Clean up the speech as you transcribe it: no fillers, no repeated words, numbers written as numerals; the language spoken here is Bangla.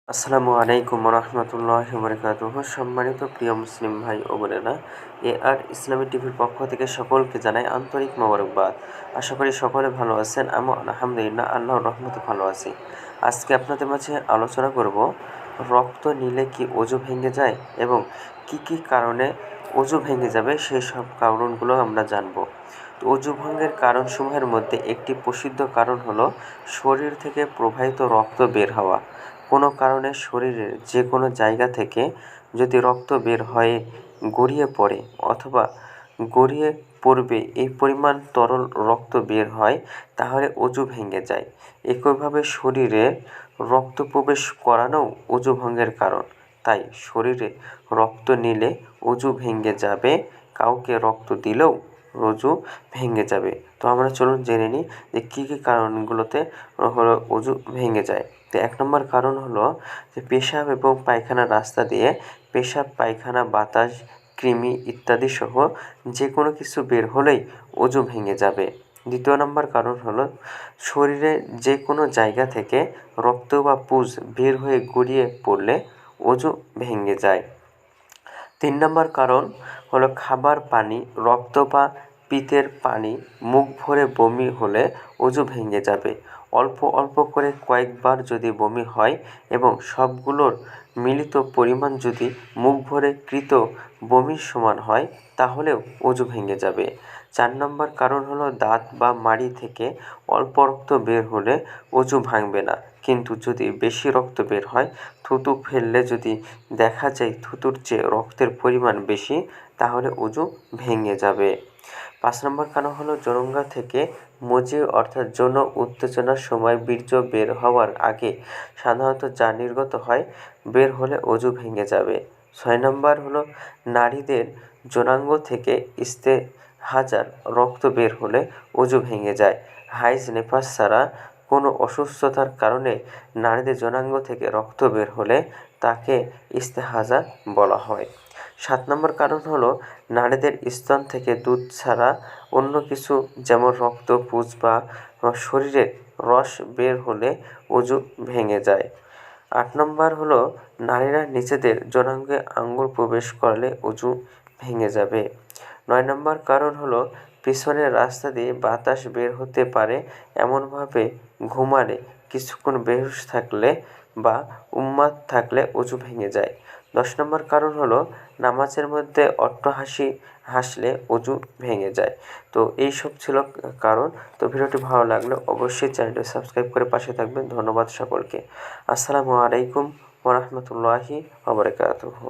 আসসালামু আলাইকুম রহমতুল্লাহি বারাকাতুহু। সম্মানিত প্রিয় মুসলিম ভাই ও বোনেরা, আর ইসলামী টিভির পক্ষ থেকে সকলকে জানাই আন্তরিক মোবারকবাদ। আশা করি সকলে ভালো আছেন। আমি আলহামদুলিল্লাহ আল্লাহর রহমতে ভালো আছি। আজকে আপনাদের মাঝে আলোচনা করব, রক্ত নিলে কি অজু ভেঙে যায় এবং কি কি কারণে অজু ভেঙে যাবে সেই সব কারণগুলো আমরা জানব। তো অজু ভঙ্গের কারণসমূহের মধ্যে একটি প্রসিদ্ধ কারণ হলো শরীর থেকে প্রবাহিত রক্ত বের হওয়া। কোনো কারণে শরীরের যে কোনো জায়গা থেকে যদি রক্ত বের হয়ে গড়িয়ে পড়ে অথবা গড়িয়ে পড়বে এই পরিমাণ তরল রক্ত বের হয়, তাহলে অজু ভেঙে যায়। একইভাবে শরীরে রক্ত প্রবেশ করানোও অজু ভঙ্গের কারণ। তাই শরীরে রক্ত নিলে অজু ভেঙে যাবে, কাউকে রক্ত দিলেও অজু ভেঙে যাবে। তো আমরা চলুন জেনে নিই যে কী কী কারণগুলোতে হলো অজু ভেঙে যায়। তো 1 নম্বর কারণ হলো যে পেশাব এবং পায়খানার রাস্তা দিয়ে পেশাব, পায়খানা, বাতাস, কৃমি ইত্যাদি সহ যে কোনো কিছু বের হলেই অজু ভেঙে যাবে। 2 নম্বর কারণ হলো শরীরে যে কোনো জায়গা থেকে রক্ত বা পুজ বের হয়ে গড়িয়ে পড়লে অজু ভেঙে যায়। 3 নম্বর কারণ হলো খাবার, পানি, রক্ত বা পিত্তের পানি মুখ ভরে বমি হলে অজু ভেঙে যাবে। অল্প অল্প করে কয়েকবার যদি বমি হয় এবং সবগুলোর মিলিত পরিমাণ যদি মুখ ভরে কৃত বমির সমান হয়, তাহলেও অজু ভেঙে যাবে। 4 নম্বর কারণ হলো দাঁত বা মাড়ি থেকে অল্প রক্ত বের হলে অজু ভাঙবে না, কিন্তু যদি বেশি রক্ত বের হয়, থুতু ফেললে যদি দেখা যায় থুতুর চেয়ে রক্তের পরিমাণ বেশি, তাহলে অজু ভেঙে যাবে। 5 নম্বর কারণ হলো জরঙ্গা থেকে মজি অর্থাৎ যৌন উত্তেজনার সময় বীর্য বের হওয়ার আগে সাধারণত যা নির্গত হয়, বের হলে অজু ভেঙে যাবে। 6 নম্বর হলো নারীদের যৌনাঙ্গ থেকে ইস্তেহাজার রক্ত বের হলে অজু ভেঙে যায়। হাইজ, নেফাস ছাড়া কোনো অসুস্থতার কারণে নারীদের যৌনাঙ্গ থেকে রক্ত বের হলে তাকে ইস্তেহাজা বলা হয়। 7 নম্বর কারণ হলো নারীদের স্তন থেকে দুধ ছাড়া অন্য কিছু যেমন রক্ত, পুজ বা শরীরের রস বের হলে অজু ভেঙে যায়। 8 নম্বর হলো নারীরা নিজেদের যৌনাঙ্গে আঙ্গুল প্রবেশ করলে অজু ভেঙে যাবে। 9 নম্বর কারণ হলো পিছনের রাস্তা দিয়ে বাতাস বের হতে পারে এমনভাবে ঘুমালে, কিছুক্ষণ বেহুশ থাকলে বা উন্মাদ থাকলে অজু ভেঙে যায়। 10 নম্বর কারণ হলো নামাজের মধ্যে অট্টহাসি হাসলে অজু ভেঙে যায়। তো এইসব ছিল কারণ। তো ভিডিওটি ভালো লাগলে অবশ্যই চ্যানেলটি সাবস্ক্রাইব করে পাশে থাকবেন। ধন্যবাদ সকলকে। আসসালামু আলাইকুম ওয়া রাহমাতুল্লাহি ওয়া বারাকাতুহু।